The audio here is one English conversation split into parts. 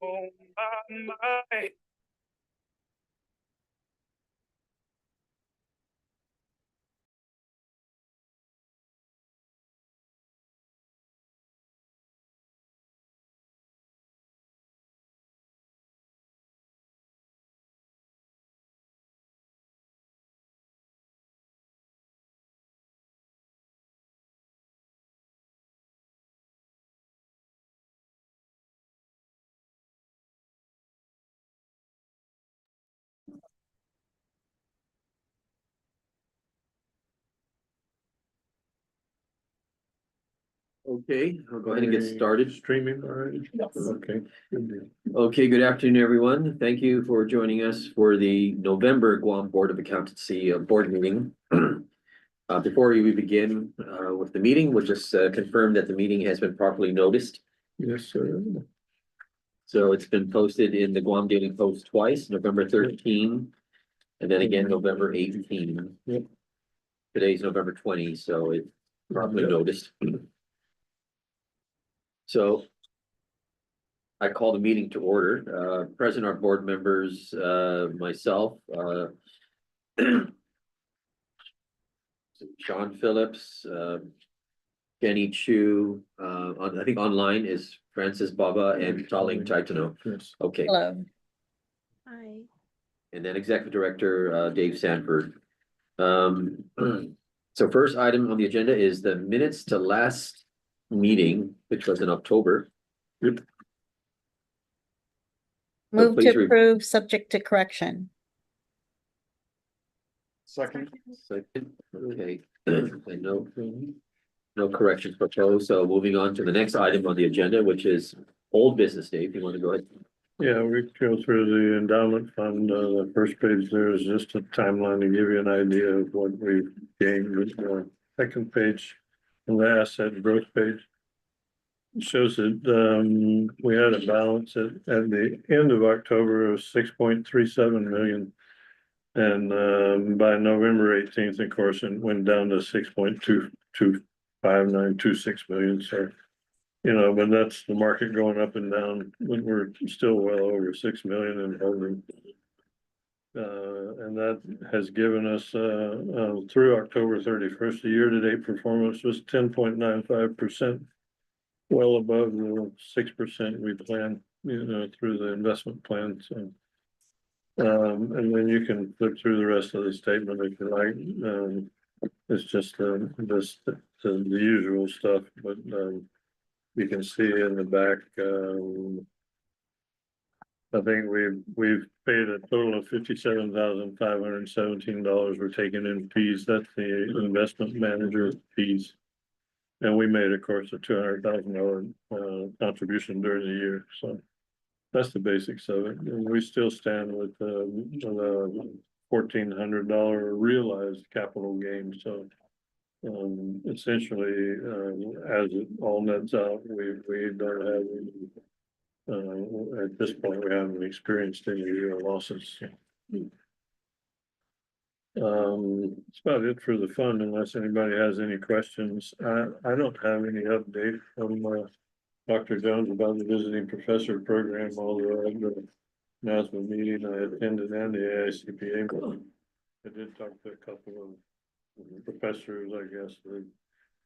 Oh my, my. Okay, I'll go ahead and get started. Streaming already? Yes. Okay, good deal. Okay, good afternoon, everyone. Thank you for joining us for the November Guam Board of Accountancy board meeting. Before we begin with the meeting, we'll just confirm that the meeting has been properly noticed. Yes, sir. So it's been posted in the Guam Daily Post twice, November 13, and then again November 18. Yep. Today's November 20, so it's properly noticed. So I call the meeting to order. Present are board members, myself, Sean Phillips, Kenny Chu, I think online is Francis Baba and Taling Taitano. Yes. Okay, Hello. Hi. and then Executive Director, Dave Sanford. So first item on the agenda is the minutes to last meeting, which was in October. Yep. Move please to approve, subject to correction. Second. Second, okay, I know, no corrections proposed, so moving on to the next item on the agenda, which is old business. Dave, you want to go ahead? Yeah, we go through the endowment fund. The first page there is just a timeline to give you an idea of what we've gained. Second page, and the asset growth page shows that we had a balance at the end of October of 6.37 million. And by November 18th, of course, it went down to 6.25926 million. So, you know, but that's the market going up and down. We're still well over 6 million and holding. And that has given us through October 31st, the year-to-date performance was 10.95%, well above the 6% we planned, you know, through the investment plan. So. And then you can flip through the rest of the statement if you like. It's just the usual stuff, but you can see in the back. I think we've paid a total of $57,517. We're taking in fees. That's the investment manager fees, and we made, of course, a $200,000 contribution during the year. So. That's the basics of it. And we still stand with the $1,400 realized capital gain. So essentially, as it all nets out, we don't have at this point we haven't experienced any real losses. That's about it for the fund, unless anybody has any questions. I don't have any update from Dr. Jones about the visiting professor program, although at the NASMA meeting I attended and the AICPA meeting. I did talk to a couple of professors, I guess, the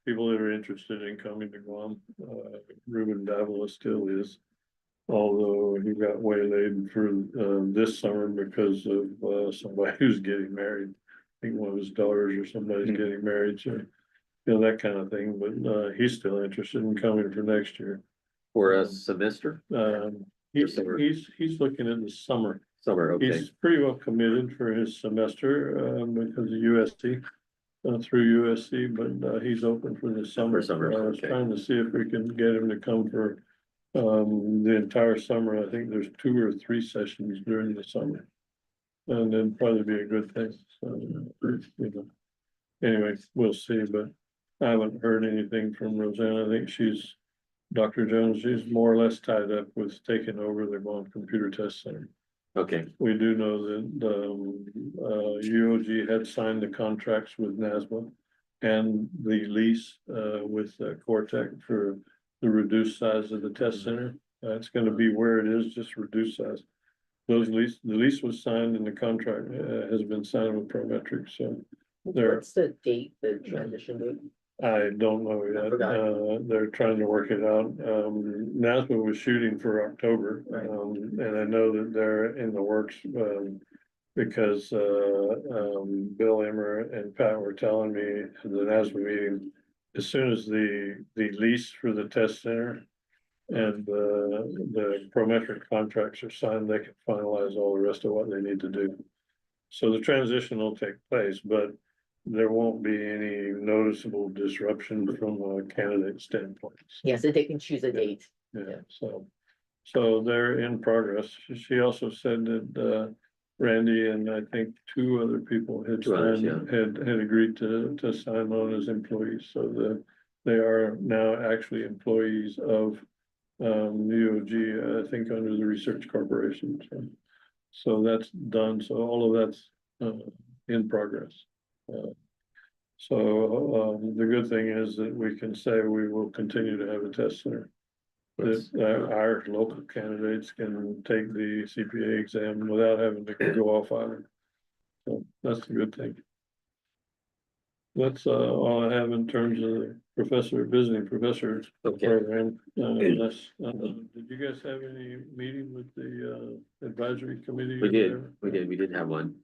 people that are interested in coming to Guam. Ruben Davila still is, although he got waylaid for this summer because of somebody who's getting married. I think one of his daughters or somebody's getting married, so you know, that kind of thing. But he's still interested in coming for next year. For a semester? He's looking at the summer. Summer, okay. He's pretty well committed for his semester because of USC, through USC, but he's open for the summer. For summer, I was okay. trying to see if we can get him to come for the entire summer. I think there's 2 or 3 sessions during the summer, and then probably be a good thing. So, you know, anyway, we'll see. But I haven't heard anything from Roseanne. I think Dr. Jones, she's more or less tied up with taking over the Guam Computer Test Center. Okay, We do know that UOG had signed the contracts with NASMA and the lease with Cortec for the reduced size of the test center. It's gonna be where it is, just reduced size. The lease was signed and the contract has been signed with Prometric, so there, What's the date, the transition date? I don't know I yet. forgot. They're trying to work it out. NASPA was shooting for October. Right. And I know that they're in the works, because, Bill Emmer and Pat were telling me at the NASPA meeting, as soon as the lease for the test center and the Prometric contracts are signed, they can finalize all the rest of what they need to do. So the transition will take place, but there won't be any noticeable disruption from a candidate standpoint. Yeah, so they can choose a date. Yeah, so they're in progress. She also said that Randy and I think two other people had Two others, signed, had agreed to sign on as employees, so they are now actually employees of UOG, I think under the Research Corporation. So that's done. So all of that's in progress. The good thing is that we can say we will continue to have a test center. Yes. That our local candidates can take the CPA exam without having to go off island. So that's a good thing. That's all I have in terms of the visiting professor Okay. program. Did you guys have any meeting with the advisory committee? We or did, whatever? we did have one.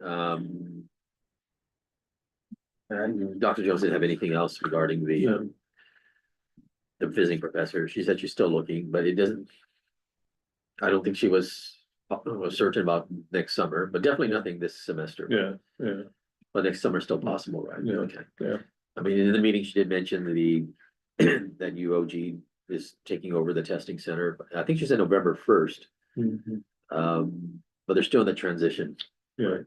Dr. Jones didn't have anything else regarding Yeah. the visiting professor. She said she's still looking, but it doesn't. I don't think she was certain about next summer, but definitely nothing this semester. Yeah. But next summer is still possible, right? Yeah, Okay. yeah. I mean, in the meeting, she did mention that UOG is taking over the testing center. I think she said November 1st. Mhm. But they're still in the transition. Yeah.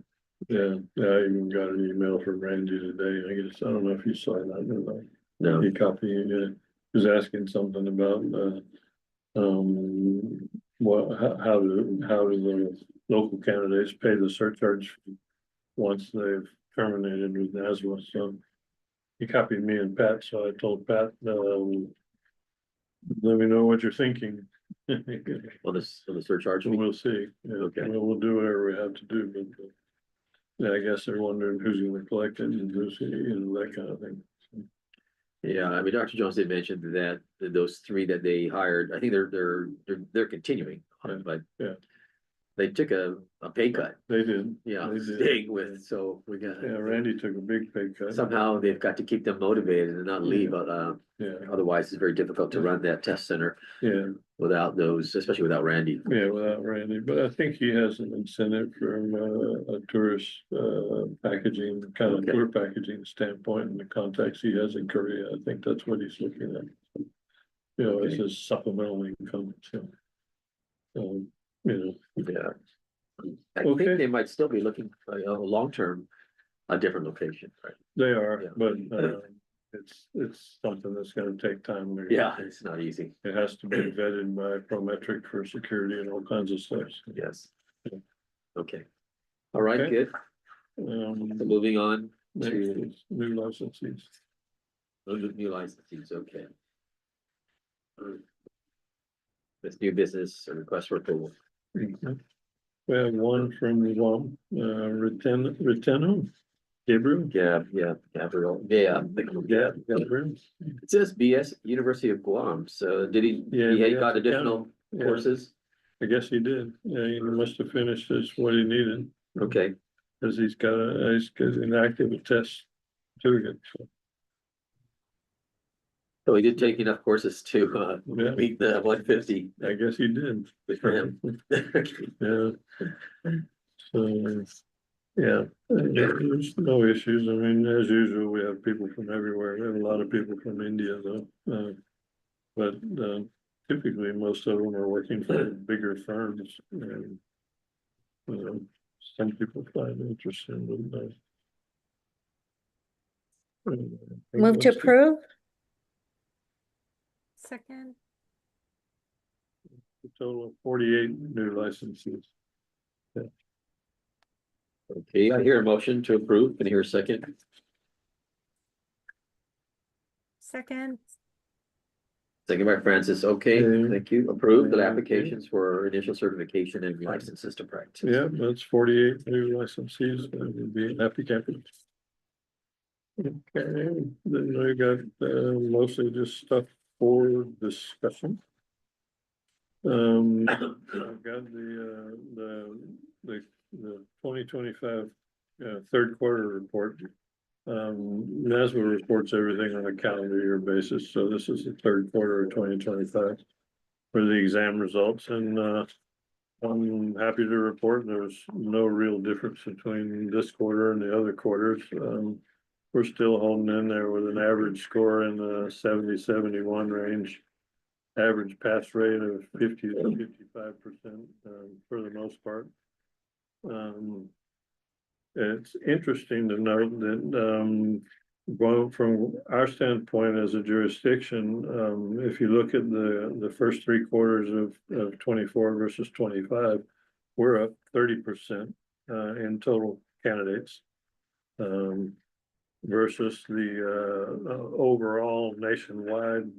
Yeah, I even got an email from Randy today. I guess, I don't know if you saw that or not. No, He copied, was asking something about, how do the local candidates pay the surcharge once they've terminated with NASWA, so. He copied me and Pat, so I told Pat, let me know what you're thinking. on the surcharge. fee? We'll see. Yeah, Okay. We'll do whatever we have to do, but yeah, I guess they're wondering who's gonna collect it and who's, that kind of thing. Yeah, I mean, Dr. Jones did mention that those three that they hired, I think they're continuing, Yeah, but yeah. they took a pay cut. They did. Yeah, They did. staying with, so we got. Yeah, Randy took a big pay cut. Somehow they've got to keep them motivated and not leave, Yeah, otherwise it's very difficult to run that test center yeah, without those, especially without Randy. yeah, without Randy, but I think he has an incentive from a tourist packaging, kind of Okay. tour packaging standpoint and the contacts he has in Korea. I think that's what he's looking at. As Okay. his supplemental income, so. Yeah. I Okay. think they might still be looking for a long-term, a different location, right? They are, Yeah. but it's something that's gonna take time. Yeah, it's not easy. It has to be vetted by Prometric for security and all kinds of stuff. Yes. Yeah. Okay. All right, Okay. good. Um, So moving on next to is new licensees. new licensees, okay. This new business and request for approval. We have one from Guam, Reteno, Gabriel. Yeah, Gabriel, yeah. Gabriel. It says BS, University of Guam, so did he Yeah, got additional Yeah. courses? I guess he did. Yeah, he must have finished what he needed, Okay, because he's got an active test certificate. so he did take enough courses to Yeah. meet the 150. I guess he did. Good for him. Yeah. So, yeah, there's no issues. I mean, as usual, we have people from everywhere. We have a lot of people from India though. But typically, most of them are working for bigger firms. And, some people find it interesting, but. Move to approve? Second, A total of 48 new licenses. Okay, I hear a motion to approve. Can I hear a second? second, Second by Francis. Okay, Okay. thank you. Approve the Okay. applications for initial certification and licenses to practice. Yeah, that's 48 new licensees that would be happy campers. Okay, then I got mostly just stuff for discussion. I've got the 2025 third quarter report. NASBA reports everything on a calendar year basis, so this is the third quarter of 2025 for the exam results, and I'm happy to report there's no real difference between this quarter and the other quarters. We're still holding in there with an average score in the 70-71 range. Average pass rate of 50 to 55% for the most part. It's interesting to note that well, from our standpoint as a jurisdiction, if you look at the first three quarters of 24 versus 25, we're up 30% in total candidates. Versus the overall nationwide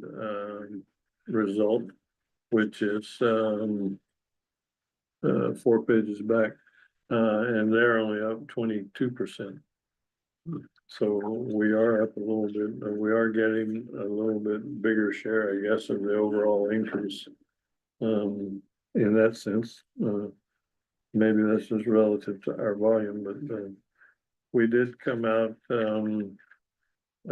result, which is 4 pages back, and they're only up 22%. So we are up a little bit, we are getting a little bit bigger share, I guess, of the overall increase. In that sense, maybe this is relative to our volume, but we did come out with a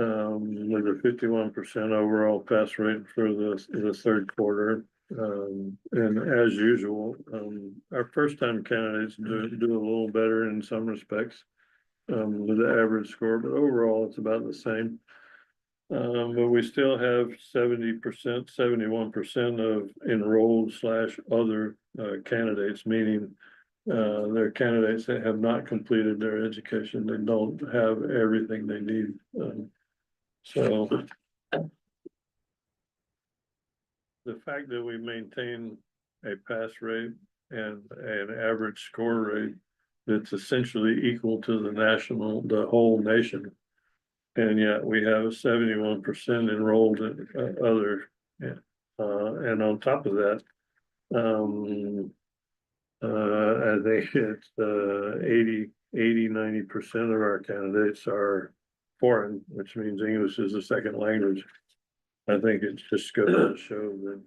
51% overall pass rate for the third quarter. And as usual, our first time candidates do a little better in some respects with the average score, but overall it's about the same. But we still have 70%, 71% of enrolled / other candidates, meaning they're candidates that have not completed their education. They don't have everything they need. So the fact that we maintain a pass rate and an average score rate that's essentially equal to the whole nation, and yet we have 71% enrolled in other, and on top of that, I think it's 90% of our candidates are foreign, which means English is a second language. I think it's just goes to show that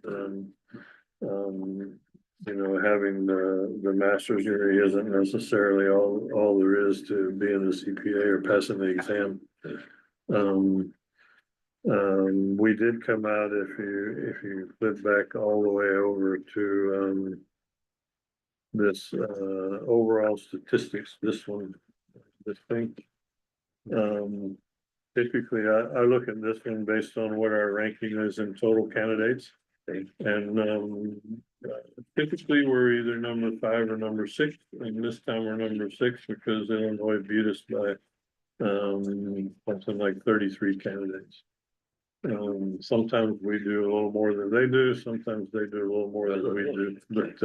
having the master's degree isn't necessarily all there is to being a CPA or passing the exam. We did come out, if you flip back all the way over to this overall statistics, this thing. Typically, I look at this one based on what our ranking is in total candidates. And typically we're either number 5 or number 6, and this time we're number 6 because Illinois beat us by something like 33 candidates. Sometimes we do a little more than they do, sometimes they do a little more than we do, but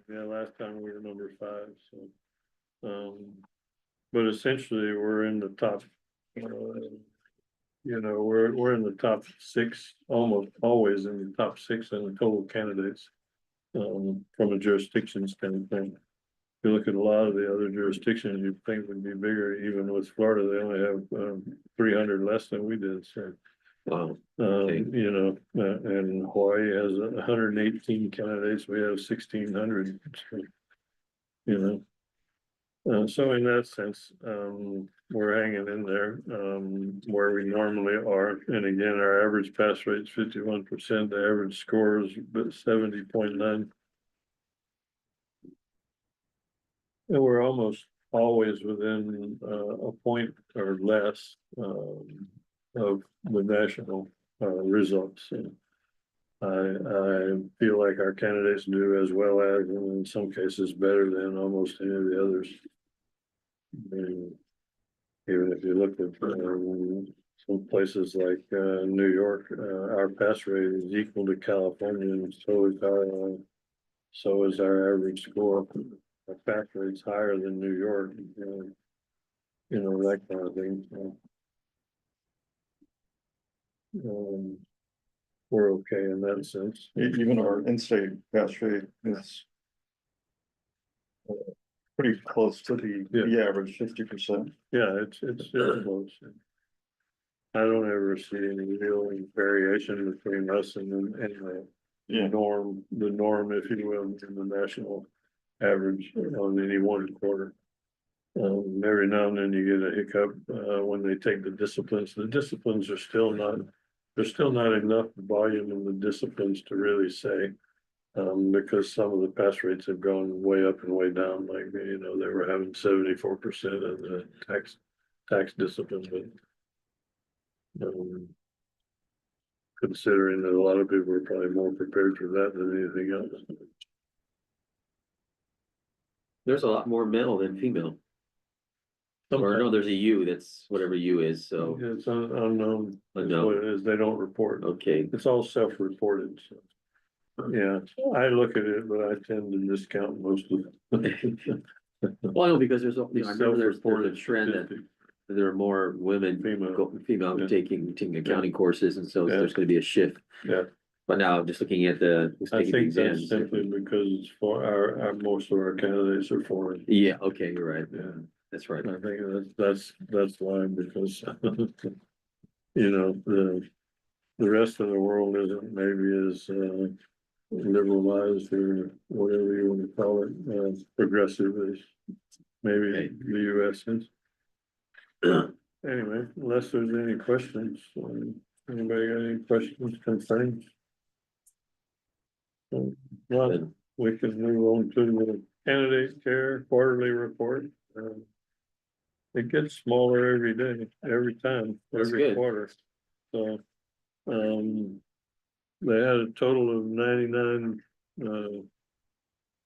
yeah, last time we were number 5. So but essentially we're in the top, we're in the top 6, almost always in the top 6 in the total candidates from a jurisdiction standpoint. If you look at a lot of the other jurisdictions, you'd think would be bigger. Even with Florida, they only have 300 less than we did. So, wow. Okay. And Hawaii has 118 candidates. We have 1,600. So in that sense, we're hanging in there where we normally are. And again, our average pass rate is 51%. The average score is 70.9. And we're almost always within a point or less of the national results. And I feel like our candidates do as well as, and in some cases, better than almost any of the others. And even if you look at some places like New York, our pass rate is equal to California, and so is our average score. Our pass rate's higher than New York, that kind of thing. we're okay in that sense. Even our in-state pass rate is pretty close to the average, 50%. Yeah, it's close. I don't ever see any real variation between us and the the norm, if you will, in the national average on any one quarter. Every now and then you get a hiccup, when they take the disciplines. The disciplines are still not, there's still not enough volume in the disciplines to really say. Because some of the pass rates have gone way up and way down, like, you know, they were having 74% of the tax discipline, but. Considering that a lot of people are probably more prepared for that than anything else. There's a lot more male than female. Or no, there's a U, that's whatever U is, so, It's unknown. That's Unknown. what it is. They don't report. okay. It's all self-reported, so. Yeah, I look at it, but I tend to discount most of it. Well, no, because there's, I remember there's a Self-reported trend that statistic. there are more women, female Yeah. taking accounting courses, and so Yeah. there's gonna be a shift. Yeah, But now, just looking at who's I taking the think that's exams. simply because it's for our, most of our candidates are foreign. Yeah, okay, you're right, Yeah. that's right. I think that's why, because, you know, the rest of the world isn't maybe as, liberalized or whatever you want to call it, progressive as maybe Okay. the US is. Anyway, unless there's any questions, anybody got any questions, concerns? Well, Then, we can move on to the candidate care quarterly report. It gets smaller every day, every time, That's every good. quarter. So, they had a total of 99,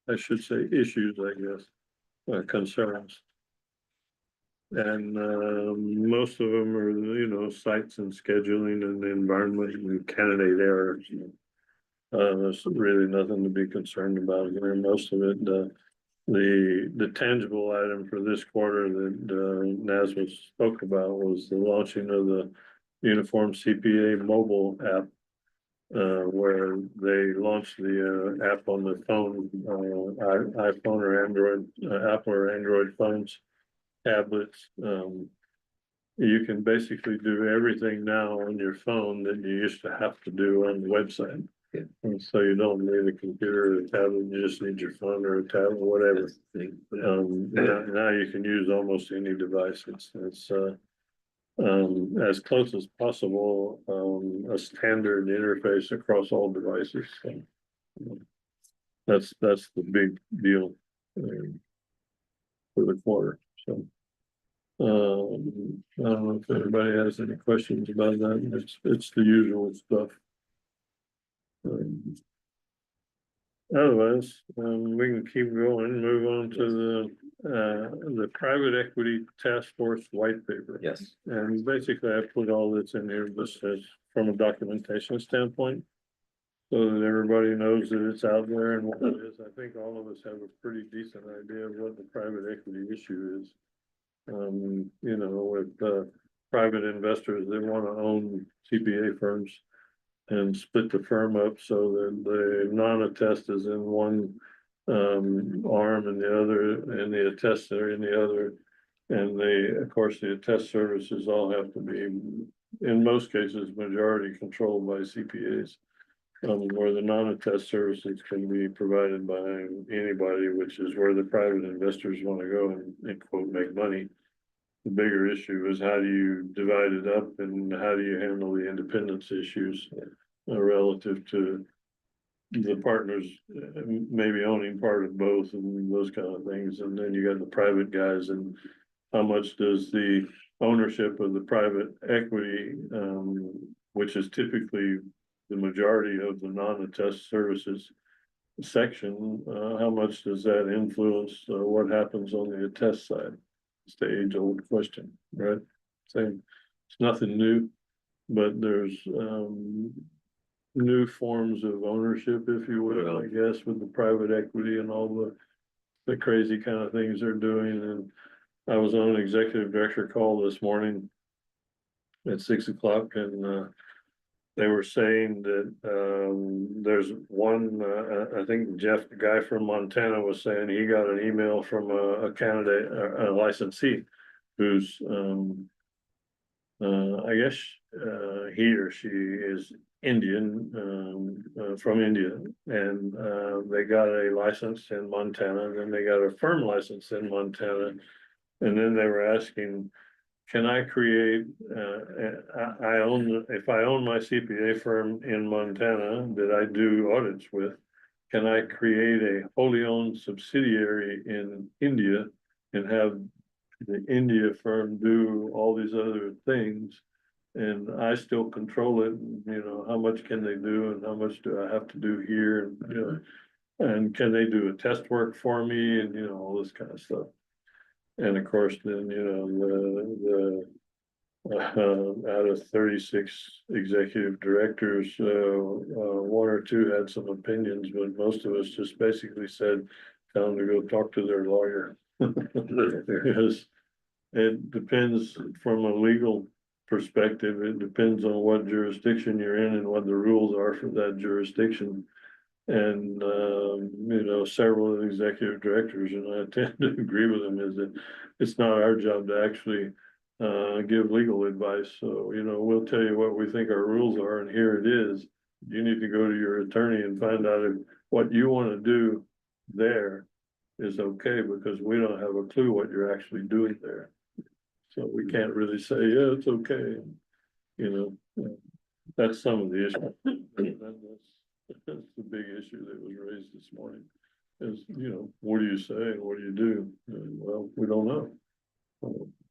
I should say issues, I guess, concerns. And, most of them are, you know, sites and scheduling and the environment and candidate errors. There's really nothing to be concerned about here. Most of it, the tangible item for this quarter that, Nazwa spoke about was the launching of the Uniform CPA mobile app. Where they launched the, app on the phone, iPhone or Android, Apple or Android phones, tablets. You can basically do everything now on your phone that you used to have to do on the website. Yeah. And so you don't need a computer or a tablet, you just need your phone or a tablet, whatever. that's the thing. Now you can use almost any device. It's as close as possible, a standard interface across all devices. So, that's the big deal, for the quarter, so. I don't know if anybody has any questions about that. It's the usual stuff. Otherwise, we can keep going, move on to the private equity task force white paper. Yes, And basically I put all this in here just as from a documentation standpoint. So that everybody knows that it's out there and what it is. I think all of us have a pretty decent idea of what the private equity issue is. You know, with private investors, they want to own CPA firms and split the firm up so that the non-attest is in one arm and the other, and the attest are in the other. And of course, the attest services all have to be, in most cases, majority controlled by CPAs. Where the non-attest services can be provided by anybody, which is where the private investors want to go and quote, make money. The bigger issue is how do you divide it up and how do you handle the independence issues relative to the partners maybe owning part of both and those kind of things. And then you got the private guys and how much does the ownership of the private equity, which is typically the majority of the non-attest services section, how much does that influence what happens on the attest side? It's the age-old question, right? Saying it's nothing new, but there's new forms of ownership, if you will, I guess, with the private equity and all the crazy kind of things they're doing. And I was on an executive director call this morning at 6 o'clock, and they were saying that, there's one, I think Jeff, the guy from Montana was saying he got an email from a candidate, a licensee. Who's, I guess, he or she is Indian, from India. And, they got a license in Montana, and then they got a firm license in Montana. And then they were asking, can I create, if I own my CPA firm in Montana that I do audits with, can I create a wholly owned subsidiary in India and have the India firm do all these other things? And I still control it, and, you know, how much can they do and how much do I have to do here, and, you know, and can they do a test work for me, and, you know, all this kind of stuff. And of course, then, you know, out of 36 executive directors, one or two had some opinions, but most of us just basically said, tell them to go talk to their lawyer. Because it depends from a legal perspective, it depends on what jurisdiction you're in and what the rules are for that jurisdiction. And, you know, several of the executive directors, and I tend to agree with them, is that it's not our job to actually give legal advice. So, you know, we'll tell you what we think our rules are, and here it is. You need to go to your attorney and find out if what you want to do there is okay, because we don't have a clue what you're actually doing there. So we can't really say, yeah, it's okay. You know, that's some of the issue. That's the big issue that was raised this morning. Is, you know, what do you say and what do you do? And, well, we don't know.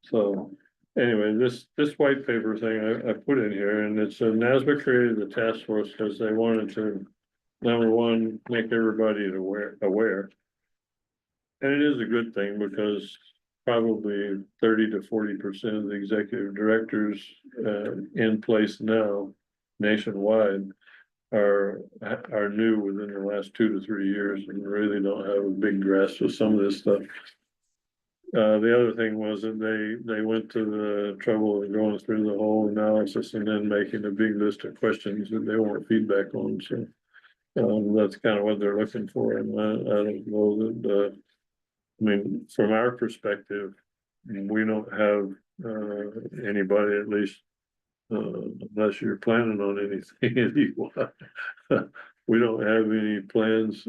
So anyway, this white paper thing I put in here, and it's NASBA created the task force because they wanted to, number one, make everybody aware. And it is a good thing, because probably 30 to 40% of the executive directors in place now nationwide are new within the last 2 to 3 years and really don't have a big grasp of some of this stuff. The other thing was that they went to the trouble of going through the whole analysis and then making a big list of questions that they want feedback on. So that's kind of what they're looking for. And I don't know that, I mean, from our perspective, we don't have anybody, at least unless you're planning on anything, we don't have any plans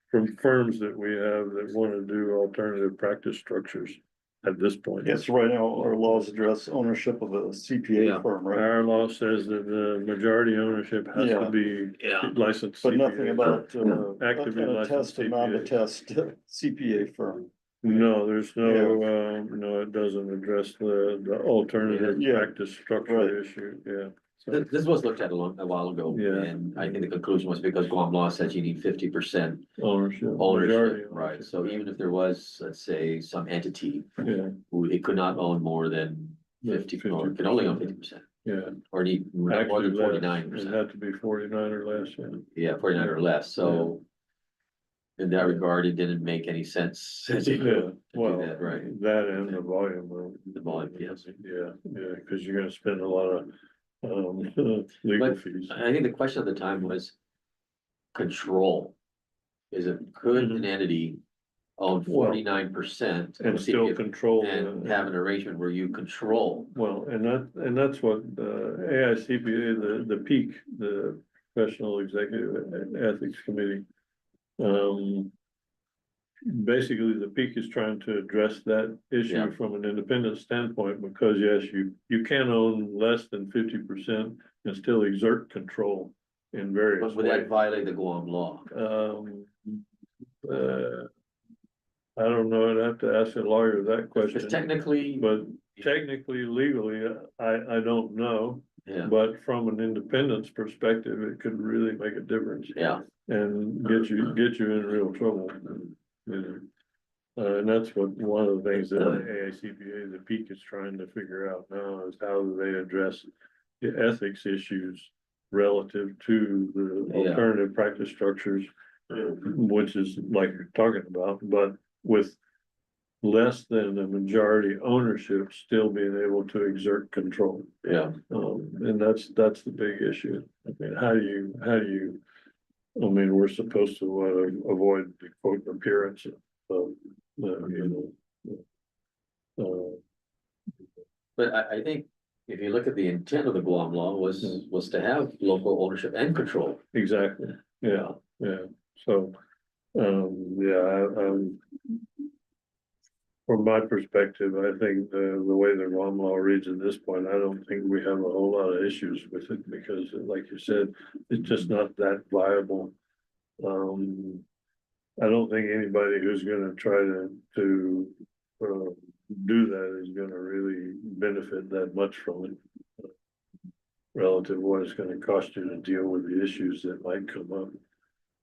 from firms that we have that want to do alternative practice structures at this point. Yes, right now, our laws address ownership of a CPA firm, right? Our law says that the majority ownership has to be licensed. But nothing about actively licensed test and non-test CPA firm. No, there's no, no, it doesn't address the alternative practice structure issue, So, This was looked at a while ago, and I think the conclusion was because Guam law says you need 50% ownership, right? So even if there was, let's say, some entity who it could not own more than 50, or it could only own 50%. Or need not more than 49%. It had to be 49 or less, 49 or less, so. In that regard, it didn't make any sense. Well, that, right? That and the volume. The volume, yes. Because you're gonna spend a lot of legal fees. I think the question at the time was control. Is it, could an entity own 49% and still control and have an arrangement where you control? Well, and that's what AICPA, the PEAK, the Professional Executive Ethics Committee. Basically, the PEAK is trying to address that issue from an independent standpoint, because yes, you can own less than 50% and still exert control in various ways. But would that violate the Guam law? I don't know. I'd have to ask a lawyer that question. Because technically, but technically, legally, I don't know. But from an independence perspective, it could really make a difference. And get you in real trouble. And that's what one of the things that AICPA, the PEAK, is trying to figure out now, is how do they address the ethics issues relative to the alternative practice structures, which is like you're talking about, but with less than a majority ownership still being able to exert control. Yeah. And that's the big issue. I mean, how do you, I mean, we're supposed to avoid the quote appearance of, you know. But I think if you look at the intent of the Guam law was to have local ownership and control. Exactly, yeah, so, from my perspective, I think the way the Guam law reads at this point, I don't think we have a whole lot of issues with it, because like you said, it's just not that viable. I don't think anybody who's gonna try to do that is gonna really benefit that much from it. Relative to what it's gonna cost you to deal with the issues that might come up,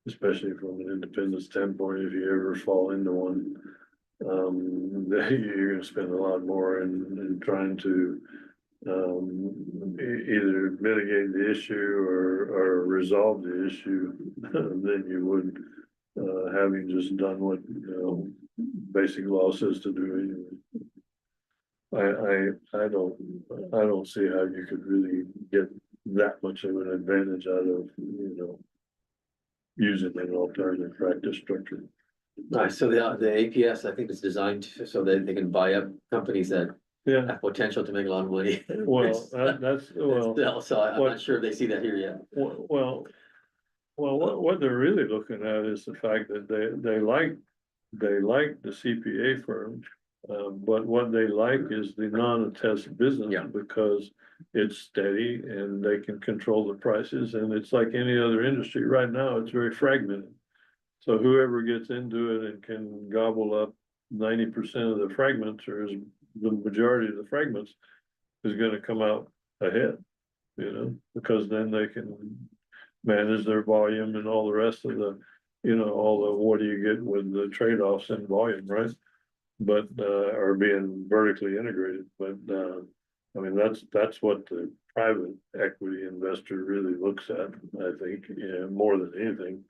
especially from an independent standpoint, if you ever fall into one. You're gonna spend a lot more in trying to either mitigate the issue or resolve the issue than you would having just done what basic law says to do anyway. I don't see how you could really get that much of an advantage out of, using an alternative practice structure. So the APS, I think, is designed so that they can buy up companies that Yeah, have potential to make a lot of money. well, that's, well, So I'm what- not sure they see that here yet. well, what they're really looking at is the fact that they like the CPA firm. But what they like is the non-attest business. Yeah. Because it's steady and they can control the prices, and it's like any other industry right now, it's very fragmented. So whoever gets into it and can gobble up 90% of the fragments, or is the majority of the fragments, is gonna come out ahead, because then they can manage their volume and all the rest of the, all the, what do you get with the trade-offs in volume, right? But, are being vertically integrated, but, I mean, that's what the private equity investor really looks at, I think, more than anything.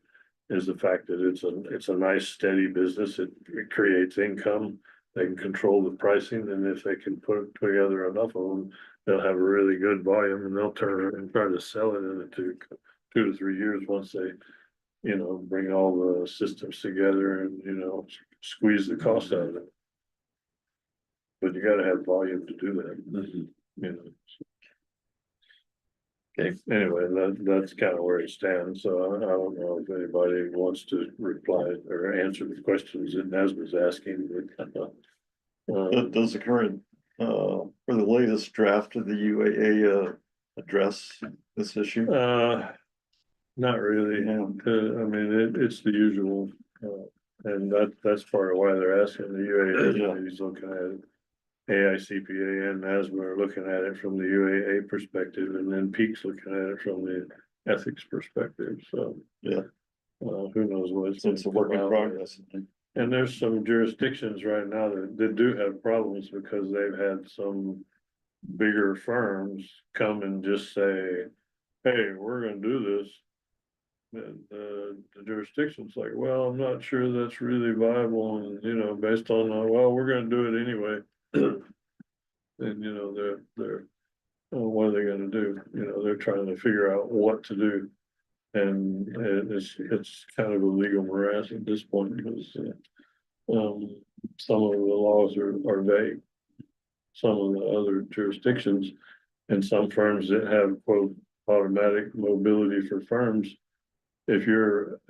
Is the fact that it's a nice steady business, it creates income, they can control the pricing, and if they can put together enough of them, they'll have a really good volume, and they'll turn around and try to sell it in 2 to 3 years once they, bring all the systems together and, squeeze the cost out of it. But you gotta have volume to do that, Okay. Anyway, that's kind of where it stands, so I don't know if anybody wants to reply or answer the questions that Naz was asking. Does the current, or the latest draft of the UAA, address this issue? Not really, Yeah. I mean, it's the usual, and that's part of why they're asking the UAA, he's looking at it. AICPA and NASMA are looking at it from the UAA perspective, and then Peak's looking at it from the ethics perspective, so. Yeah. Who knows what So it's a work in progress. And there's some jurisdictions right now that do have problems because they've had some bigger firms come and just say, hey, we're gonna do this. And the jurisdiction's like, well, I'm not sure that's really viable, and based on, well, we're gonna do it anyway. And they're what are they gonna do? They're trying to figure out what to do. And it's kind of a legal morass at this point, because some of the laws are vague. Some of the other jurisdictions and some firms that have quote automatic mobility for firms. If you're,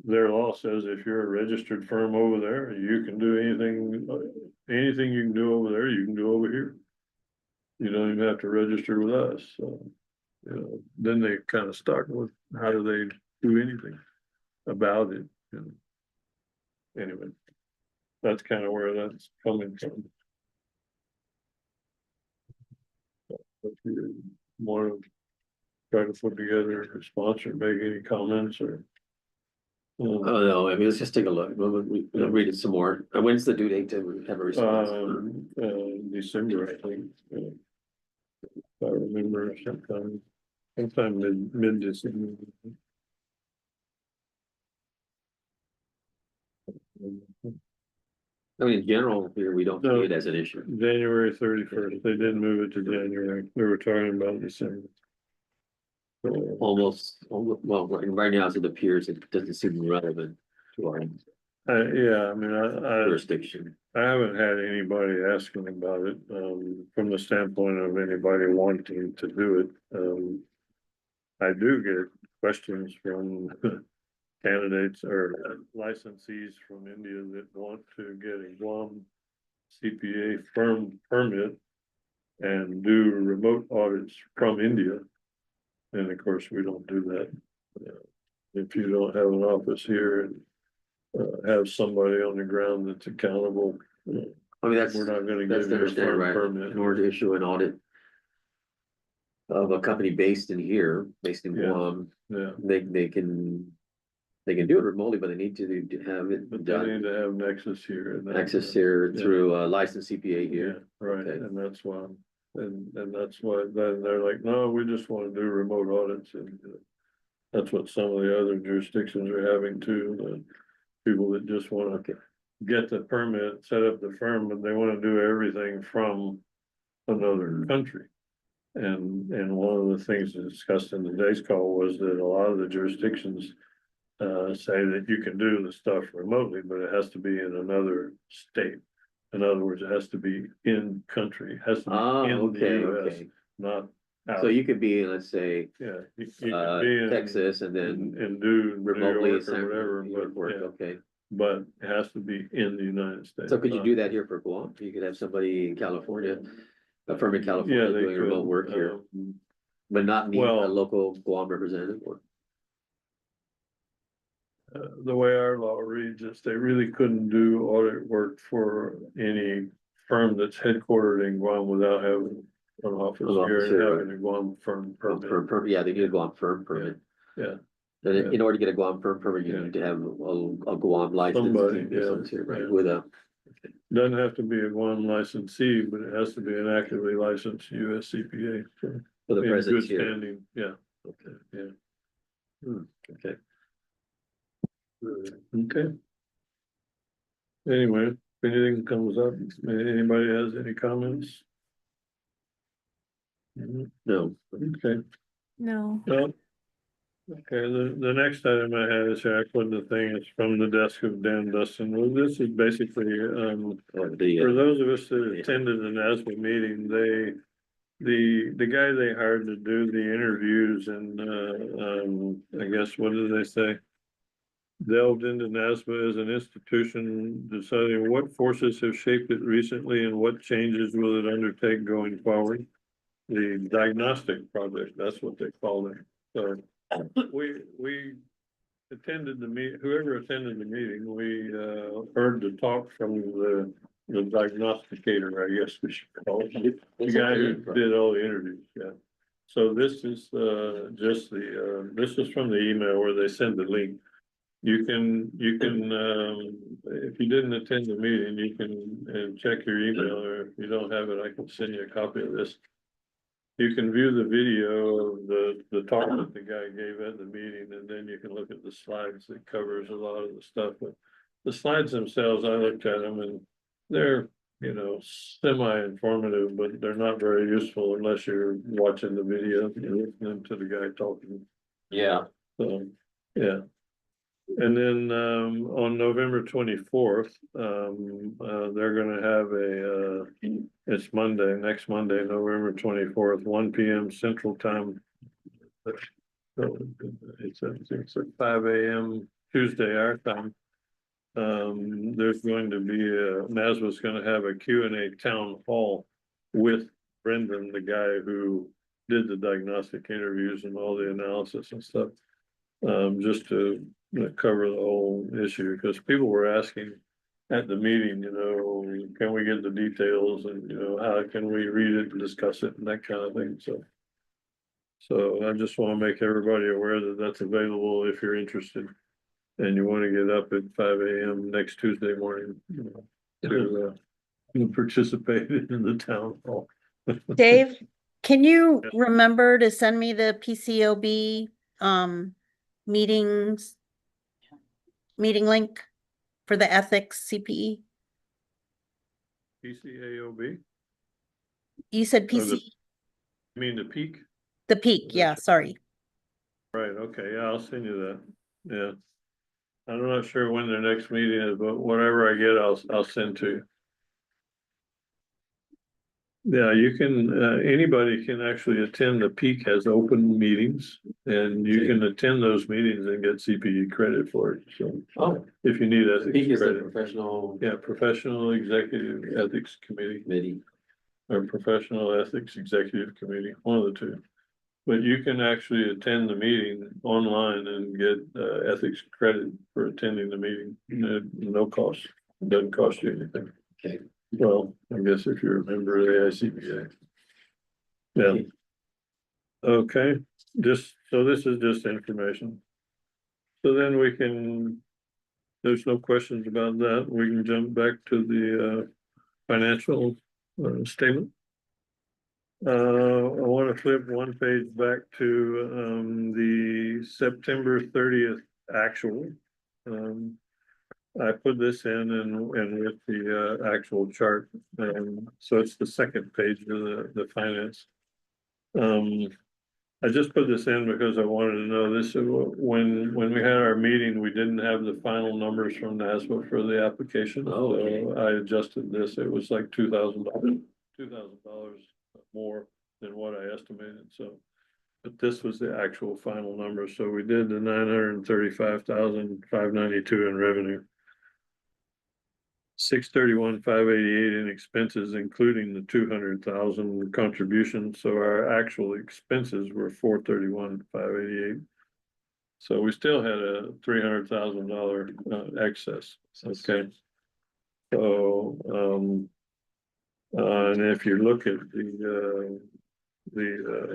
their law says if you're a registered firm over there, you can do anything you can do over there, you can do over here. You don't even have to register with us, so, then they kind of stuck with how do they do anything about it, Anyway, that's kind of where that's coming from. If you want to try to put together a response or make any comments or. Oh, no, I mean, let's just take a look. We'll read it some more. When's the due date to have a response? December, I think. If I remember sometime mid-December. I mean, in general, here, we don't No. see it as an issue. January 31st, they did move it to January, we were talking about December. So, Well, right now, as it appears, it doesn't seem relevant to our yeah, I mean, jurisdiction. I haven't had anybody asking about it, from the standpoint of anybody wanting to do it, I do get questions from candidates or licensees from India that want to get a Guam CPA firm permit and do remote audits from India. And of course, we don't do that. If you don't have an office here and have somebody on the ground that's accountable, I mean, that's, we're not gonna that's give to you a understand, firm right? permit. In order to issue an audit of a company based in here, based in Yeah. Guam, Yeah, they can do it remotely, but they need to have it but they done. need to have Nexus here. And Access here yeah. through a licensed CPA Yeah, here. right, Okay. and that's why, and that's why, then they're like, no, we just wanna do remote audits and. That's what some of the other jurisdictions are having too, the people that just wanna Okay. get the permit, set up the firm, but they wanna do everything from another country. And one of the things discussed in today's call was that a lot of the jurisdictions say that you can do the stuff remotely, but it has to be in another state. In other words, it has to be in country, has to be in the Okay, US, okay. not out. So you could be, let's say, Yeah, you could be in Texas and then and do New remotely York or whatever, but work, yeah, okay. but it has to be in the United States. So could you not- do that here for Guam? You could have somebody in California, a firm in California Yeah, they doing remote could, work here, but not need a well- local Guam representative or? The way our law reads is they really couldn't do audit work for any firm that's headquartered in Guam without having an office An office here and here, having a Guam firm permit. Yeah, they need a Guam firm permit. Yeah, And yeah. in order to get a Guam firm permit, you Yeah. need to have a Guam license. Somebody, yeah, Here, right, yeah. with a, Doesn't have to be a Guam licensee, but it has to be an actively licensed US CPA. So with a in presence good here. standing, yeah, Okay. yeah. Okay. Okay. Anyway, if anything comes up, anybody has any comments? No, Okay, No. well. Okay, the next item I had is here, I put the thing, it's from the desk of Dan Dustin. Well, this is basically, for those of us that attended the NASBA meeting, the guy they hired to do the interviews and, I guess, what did they say? Delved into NASBA as an institution, deciding what forces have shaped it recently and what changes will it undertake going forward. The diagnostic project, that's what they called it. So we attended whoever attended the meeting, we heard the talk from the diagnosticator, I guess we should call it. The guy who did all the interviews, yeah. So this is just this is from the email where they send the link. You can, if you didn't attend the meeting, you can check your email, or if you don't have it, I can send you a copy of this. You can view the video of the talk that the guy gave at the meeting, and then you can look at the slides that covers a lot of the stuff, but the slides themselves, I looked at them and they're, semi-informative, but they're not very useful unless you're watching the video, listening to the guy talking. yeah, So, yeah. And then, on November 24th, they're gonna have it's Monday, next Monday, November 24th, 1 PM Central Time. So it's at 5 AM Tuesday, our time. There's going to be, NASBA's gonna have a Q&A town hall with Brendan, the guy who did the diagnostic interviews and all the analysis and stuff. Just to cover the whole issue, because people were asking at the meeting, can we get the details and, how can we read it and discuss it and that kind of thing, so I just want to make everybody aware that that's available if you're interested. And you want to get up at 5 AM next Tuesday morning, to participate in the town hall. Dave, can you Yeah. remember to send me the PCOB meeting link for the ethics CPE? PCAOB, You said Or the- PC, you mean the peak? the peak, yeah, sorry. Right, okay, yeah, I'll send you that, yeah. I'm not sure when their next meeting is, but whatever I get, I'll send to you. Yeah, you can, anybody can actually attend. The peak has open meetings and you Okay. can attend those meetings and get CPE credit for it, so. Oh, If you need peak ethics is the credit, professional yeah, Professional Executive Ethics Committee committee. or Professional Ethics Executive Committee, one of the two. But you can actually attend the meeting online and get ethics credit for attending the meeting, no cost, it doesn't cost you anything. Okay. Well, I guess if you're a member of the ICBA. Yeah. Okay, so this is just information. So then we can, there's no questions about that, we can jump back to the financial statement. I want to flip one page back to the September 30th actual. I put this in and with the actual chart, so it's the second page of the finance. I just put this in because I wanted to know this, when we had our meeting, we didn't have the final numbers from NASBA for the application. Oh, okay. So I adjusted this, it was like $2,000 more than what I estimated, so. But this was the actual final number, so we did the 935,592 in revenue. 631,588 in expenses, including the 200,000 contribution, so our actual expenses were 431,588. So we still had a $300,000 excess, okay? So, and if you look at the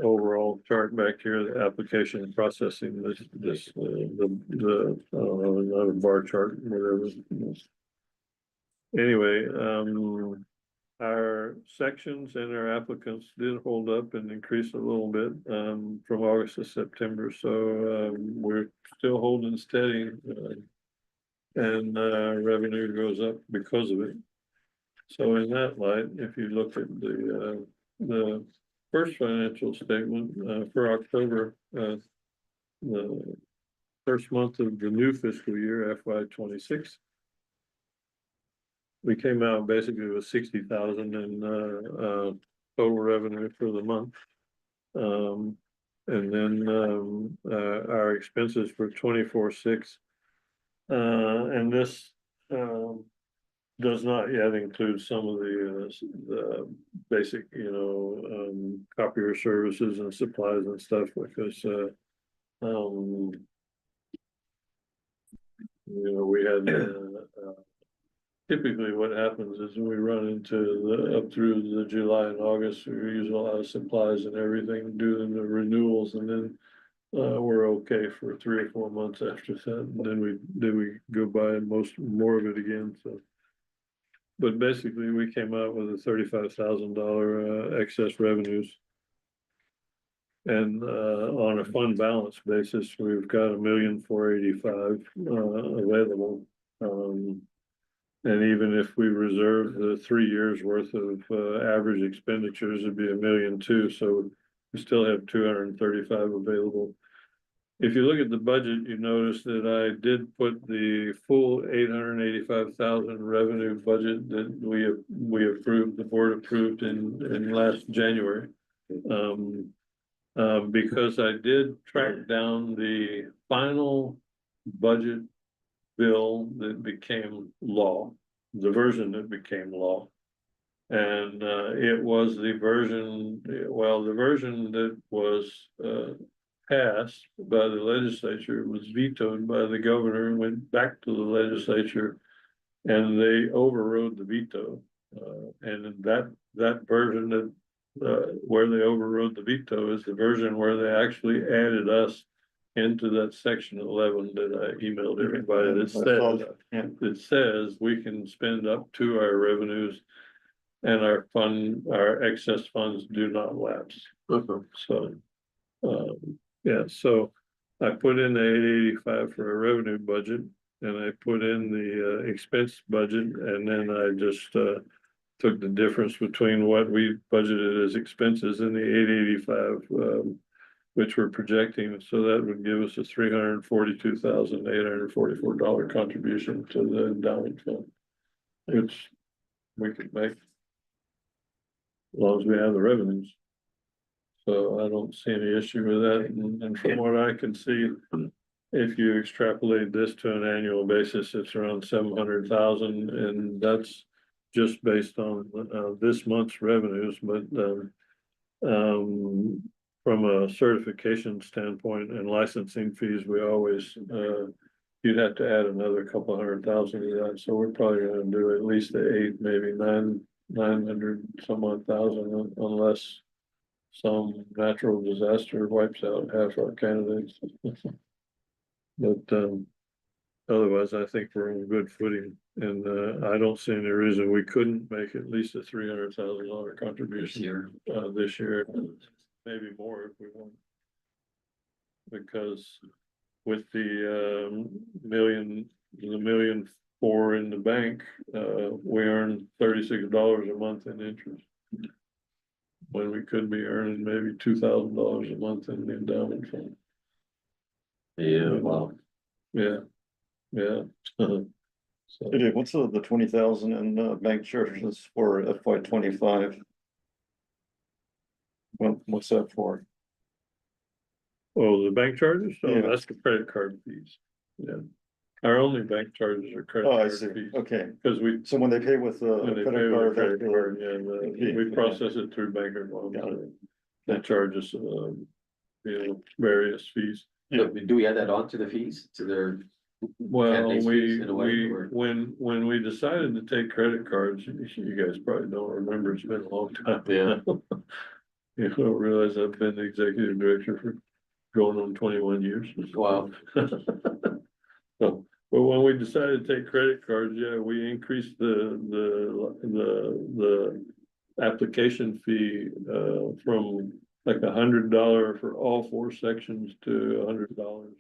overall chart back here, the application processing, the I don't know, another bar chart, whatever. Anyway, our sections and our applicants did hold up and increase a little bit, from August to September, so, we're still holding steady. And revenue goes up because of it. So in that light, if you look at the first financial statement, for October, the first month of the new fiscal year, FY 26. We came out basically with 60,000 in total revenue for the month. And then our expenses were 24,600. And this does not yet include some of the basic, copier services and supplies and stuff, because we had typically what happens is we run into up through the July and August, we use a lot of supplies and everything, doing the renewals, and then we're okay for 3 or 4 months after that, and then we go buy more of it again, so. But basically, we came out with a $35,000 excess revenues. And on a fund balance basis, we've got 1,485,000 available. And even if we reserve the 3 years worth of average expenditures, it'd be 1,200,000. So we still have 235 available. If you look at the budget, you notice that I did put the full 885,000 revenue budget that we approved, the board approved in last January. Because I did track down the final budget bill that became law, the version that became law. And it was the version that was passed by the legislature, was vetoed by the governor and went back to the legislature, and they overrode the veto. And that version that where they overrode the veto is the version where they actually added us into that section 11 that I emailed everybody that says, it says we can spend up to our revenues and our excess funds do not lapse. So, yeah, so I put in the 885 for a revenue budget, and I put in the expense budget, and then I just took the difference between what we budgeted as expenses and the 885, which we're projecting, so that would give us a $342,844 contribution to the endowment fund, which we could make as long as we have the revenues. So I don't see any issue with that, and from what I can see, if you extrapolate this to an annual basis, it's around 700,000, and that's just based on this month's revenues, but from a certification standpoint and licensing fees, we always you'd have to add another couple $100,000 to that, so we're probably gonna do at least the 8, maybe 900 some odd thousand, unless some natural disaster wipes out half our candidates. But otherwise, I think we're on good footing, and I don't see any reason we couldn't make at least a $300,000 contribution this year, maybe more if we want. Because with the $1,400,000 in the bank, we earn $36 a month in interest, when we could be earning maybe $2,000 a month in the endowment fund. Yeah, wow. Yeah. So, Hey, what's the 20,000 in bank charges for FY 25? What's that for? oh, the bank charges? Oh, Yeah. that's the credit card fees. Yeah. Our only bank charges are credit Oh, I card see, fees. okay, Cause we, so when they pay with when they pay credit with a card, credit that's card, we yeah. process it through Bank of Guam. Got So they charge us, various fees. So do we add that on to the fees, to their? Well, Candidate fees in a way, or- when we decided to take credit cards, you guys probably don't remember, it's been a long time. Yeah. You don't realize I've been the executive director for going on 21 years. Wow. So, but when we decided to take credit cards, yeah, we increased the application fee, from like $100 for all 4 sections to $100.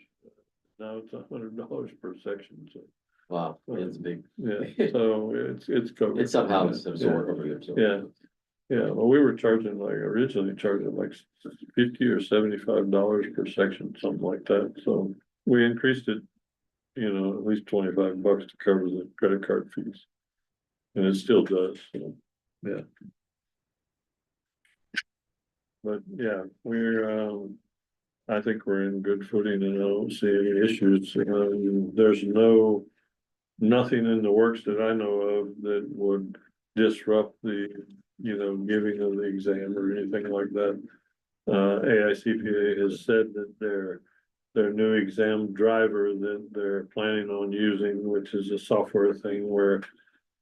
Now it's $100 per section, so, Wow, it's big. yeah, so it's covered. It's somehow Yeah, it's absorbed over here, so. Yeah. Yeah, well, we were charging originally charging like $50 or $75 per section, something like that, so we increased it. At least $25 to cover the credit card fees. And it still does, so, yeah. But yeah, I think we're in good footing, and I don't see any issues. There's nothing in the works that I know of that would disrupt the, giving of the exam or anything like that. AICPA has said that their new exam driver that they're planning on using, which is a software thing where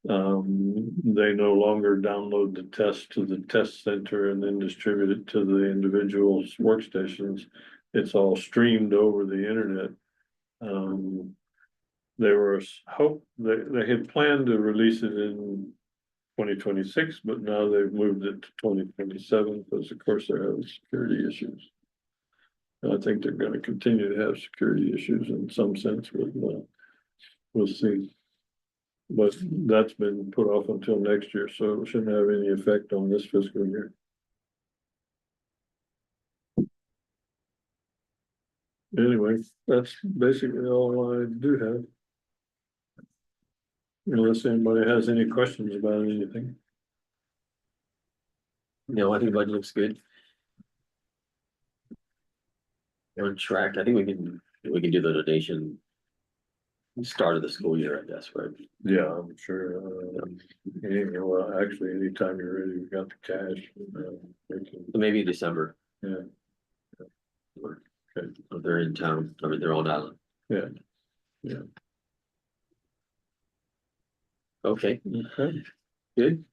they no longer download the test to the test center and then distribute it to the individual's workstations. It's all streamed over the internet. They had planned to release it in 2026, but now they've moved it to 2027 because of course they're having security issues. I think they're going to continue to have security issues in some sense, but we'll see. But that's been put off until next year, so it shouldn't have any effect on this fiscal year. Anyway, that's basically all I do have. Unless anybody has any questions about anything. No, I think the budget looks good. We're on track. I think we can do the donation. Start of the school year, I guess, right? Yeah, I'm sure. Well, actually, anytime you're ready, we got the cash. Maybe December. Yeah. Okay. If they're in town, I mean, they're on island. Yeah. Okay, Okay. good.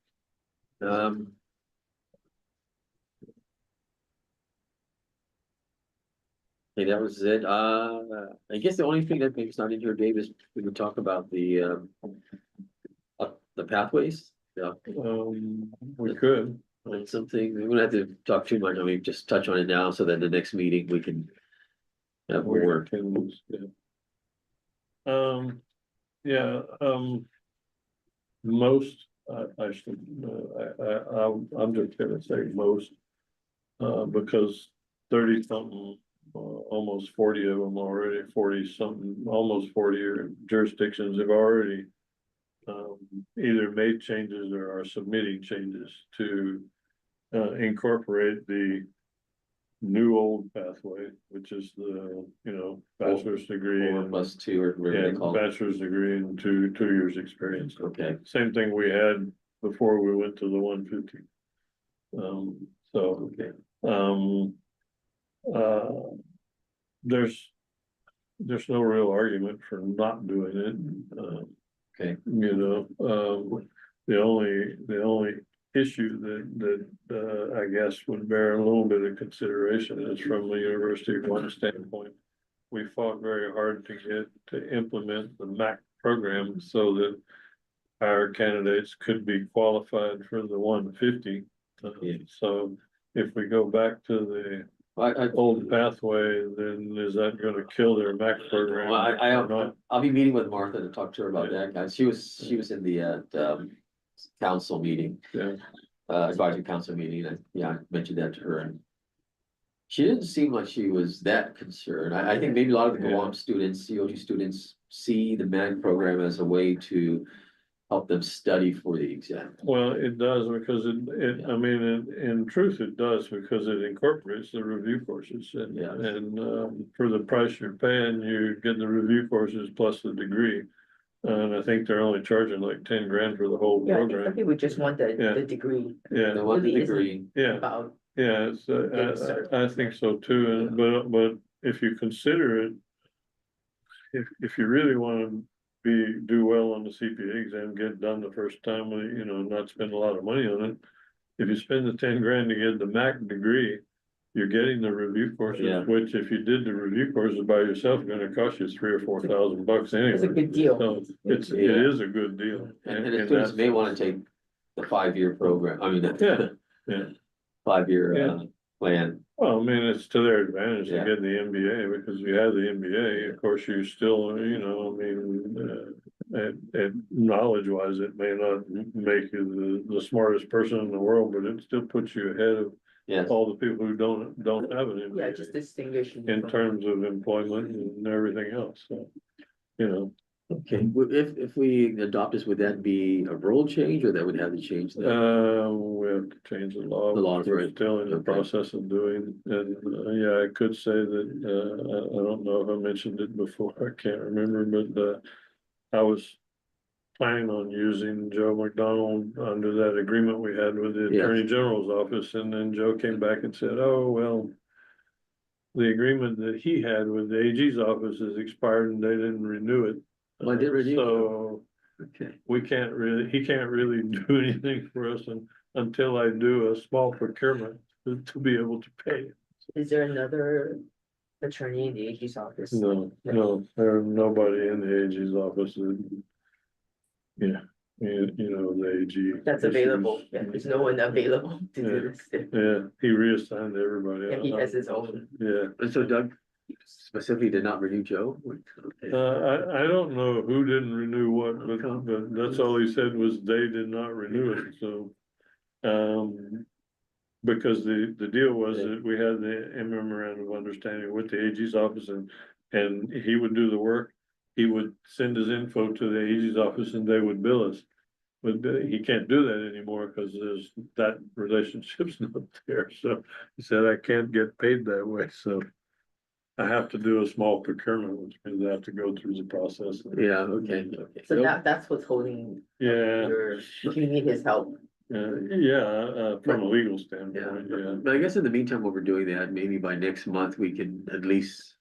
Okay, that was it. I guess the only thing that maybe is not in here, Dave, is we would talk about the pathways. Yeah, We could. that's something, we wouldn't have to talk too much. I mean, just touch on it now so that the next meeting we can have more. Most I should, I'm just gonna say most. Because 30 something, almost 40 of them already, 40 something, almost 40 jurisdictions have already. Either made changes or are submitting changes to incorporate the new old pathway, which is the, bachelor's degree. 4+2 or whatever they call it. Bachelor's degree and 2 years experience. Okay, Same thing we had before we went to the 150. So, okay, there's no real argument for not doing it. okay. The only issue that I guess would bear a little bit of consideration is from the University of Guam standpoint. We fought very hard to get to implement the MAC program so that our candidates could be qualified for the 150. Yeah. So if we go back to the I, old pathway, then is that gonna kill their MAC program? well, or not? I'll be meeting with Martha to talk to her about that, guys. She was in the, council meeting, Yeah, advisory council meeting, and yeah, I mentioned that to her, and she didn't seem like she was that concerned. I think maybe a lot of the Guam students, COG students, see the MAG program as a way to help them study for the exam. well, it does because I mean, in truth, it does because it incorporates the review courses and, Yeah. for the price you're paying, you get the review courses plus the degree. And I think they're only charging like 10 grand for the whole Yeah, I think some program. people just want Yeah. the degree Yeah, The one Really isn't. degree, yeah. about, Yeah, it's, I think so too, and, but if you consider it. If you really wanna do well on the CPA exam, get it done the first time, not spend a lot of money on it. If you spend the 10 grand to get the MAC degree, you're getting the review courses, Yeah. which if you did the review courses by yourself, gonna cost you $3,000 or $4,000 anyway. It's a good deal. So it Yeah. is a good deal. and the students may wanna take the 5-year program, I mean, Yeah, yeah. 5-year, Yeah. plan. Well, I mean, it's to their advantage to Yeah. get the MBA because you have the MBA, of course, you still, knowledge wise, it may not make you the smartest person in the world, but it still puts you ahead of Yes, all the people who don't have an yeah, just MBA distinguish. in terms of employment and everything else, so, okay, if we adopt this, would that be a rule change, or that would have to change the? we have to change the law. The law, which we're right. still in the Okay. process of doing, and, yeah, I could say that, I don't know if I mentioned it before, I can't remember, but, I was planning on using Joe McDonald under that agreement we had with the Yeah. Attorney General's office, and then Joe came back and said, oh, well, the agreement that he had with the AG's office is expired and they didn't renew it. Well, I did renew it. So Okay, he can't really do anything for us until I do a small procurement to be able to pay. Is there another attorney in the AG's office? No, there's nobody in the AG's office that, yeah, the AG. That's available, yeah, there's no one available to do this. Yeah, he reassigned everybody. Yeah, he has his own. Yeah, and so Doug specifically did not renew Joe? Okay. I don't know who didn't renew what, but that's all he said was they did not renew it, so. Because the deal was that we had the memorandum of understanding with the AG's office and he would do the work. He would send his info to the AG's office and they would bill us. But he can't do that anymore because that relationship's not there, so he said, I can't get paid that way, so. I have to do a small procurement, which means I have to go through the process. Yeah, okay. So that's what's holding. Yeah, You need his help. from a legal standpoint, yeah. But I guess in the meantime, while we're doing that, maybe by next month, we can at least.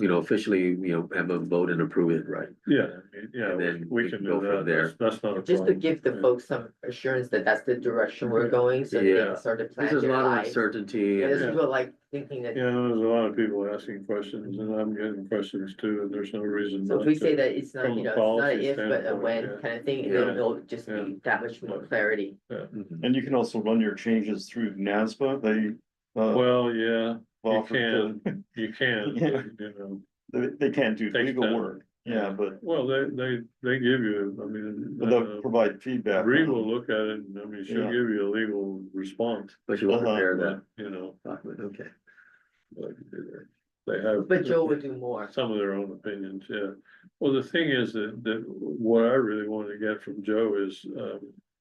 Officially, have a vote and approve it, right? Yeah, And then we we can can do go from that, there. that's not a Just to problem. give the Yeah. folks some assurance that that's the direction we're going, so they Yeah. can start to plan There's a their lot of lives. uncertainty. Yeah, and- there's people like thinking that, Yeah, there's a lot of people asking questions and I'm getting questions too, and there's no reason. so if not we to. say that it's not, From a it's not an policy if, but a standpoint, when yeah. kind of thing, and Yeah. then it'll just Yeah. be that much more clarity. Mhm. And you can also run your changes through NASBA, they. Well, yeah, you offer can, to- you can, Yeah. you know, They can't do Takes legal time. work, Yeah, but Well, they give you, I mean. they'll provide feedback. Bree on will it. look at it, and I mean, she'll Yeah. give you a legal response, But you will Uh-huh, prepare but, that you know, document, okay. but they have. But Joe would do more. Some of their own opinions, yeah. Well, the thing is that what I really want to get from Joe is,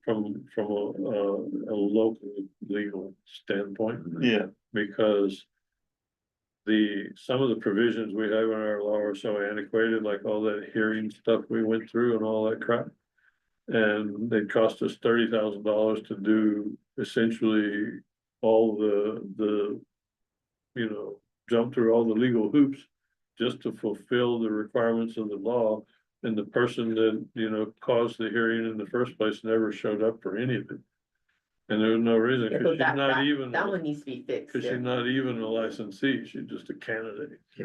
from a local legal standpoint, Yeah, because some of the provisions we have in our law are so antiquated, like all that hearing stuff we went through and all that crap. And they cost us $30,000 to do essentially all you know, jump through all the legal hoops just to fulfill the requirements of the law. And the person that, you know, caused the hearing in the first place never showed up for any of it. And there was no reason, Yeah, because so she's not even, that one needs to be fixed. because she's not even a licensee, she's just a candidate. So,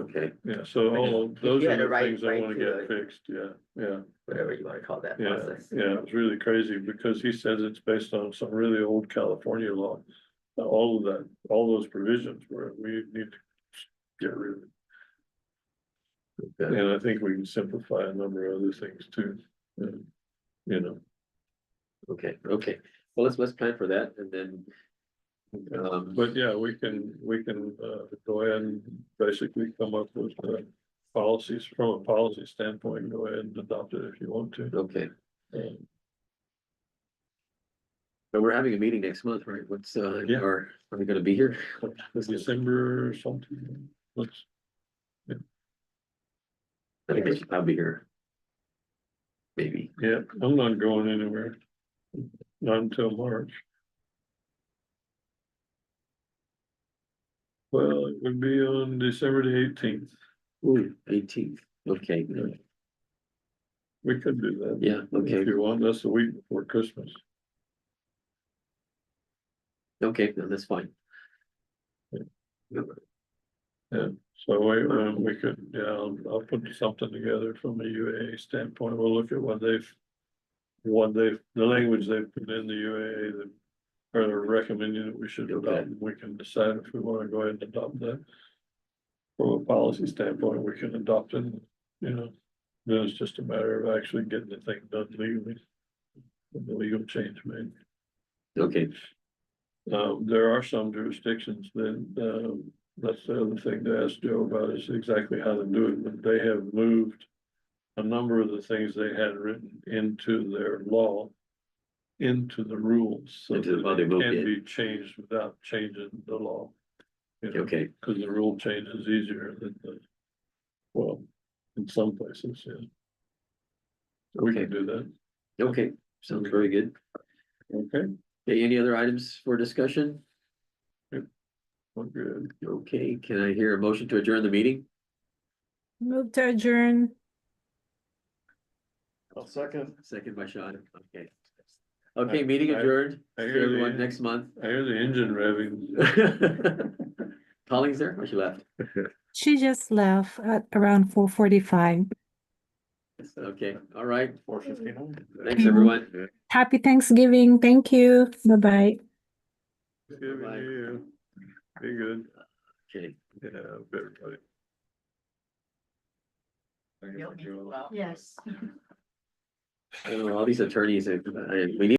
Okay, yeah, so all of If those you are had a the right- things I right wanna to get it. fixed, yeah. Whatever you wanna call that Yeah, process. yeah, it's really crazy because he says it's based on some really old California law. All of that, all those provisions where we need to get rid of. okay, And I think we can simplify a number of other things too. You know, okay, well, let's plan for that and then. but yeah, we can go ahead and basically come up with policies from a policy standpoint, go ahead and adopt it if you want to. Okay, Um, but we're having a meeting next month, right? What's, Yeah. are we gonna be here? December or something. Let's, I think I'll be here. Maybe, yeah, I'm not going anywhere. Not until March. Well, it would be on December the 18th. ooh, 18th, okay, We could do that. yeah, okay, If you want, that's the week before Christmas. okay, no, that's fine. Yeah, so we could, yeah, I'll put something together from a UAA standpoint. We'll look at the language they've put in the UAA that are recommending that we should Okay. adopt, and we can decide if we want to go ahead and adopt that. From a policy standpoint, we can adopt it, you know, then it's just a matter of actually getting the thing done legally. with the legal change made. Okay, There are some jurisdictions that, that's the other thing to ask Joe about is exactly how to do it, but they have moved a number of the things they had written into their law into the rules, so Into- that oh, they it moved can it. be changed without changing the law. You know, okay, cause the rule change is easier than well, in some places, yeah. We Okay. can do that, okay, sounds very good. okay, Okay, any other items for discussion? we're good. Okay, can I hear a motion to adjourn the meeting? Move to adjourn. I'll second. Second by Sean, okay. Okay, meeting adjourned, I see hear the everyone en- next month. I hear the engine revving. Colleen's there, or she left? She just left at around 4:45. Okay, all right, 4:59. thanks, everyone. Happy Thanksgiving. Thank you. Bye-bye. Giving you, be good, Okay. yeah, everybody. Yes. I don't know, all these attorneys, we need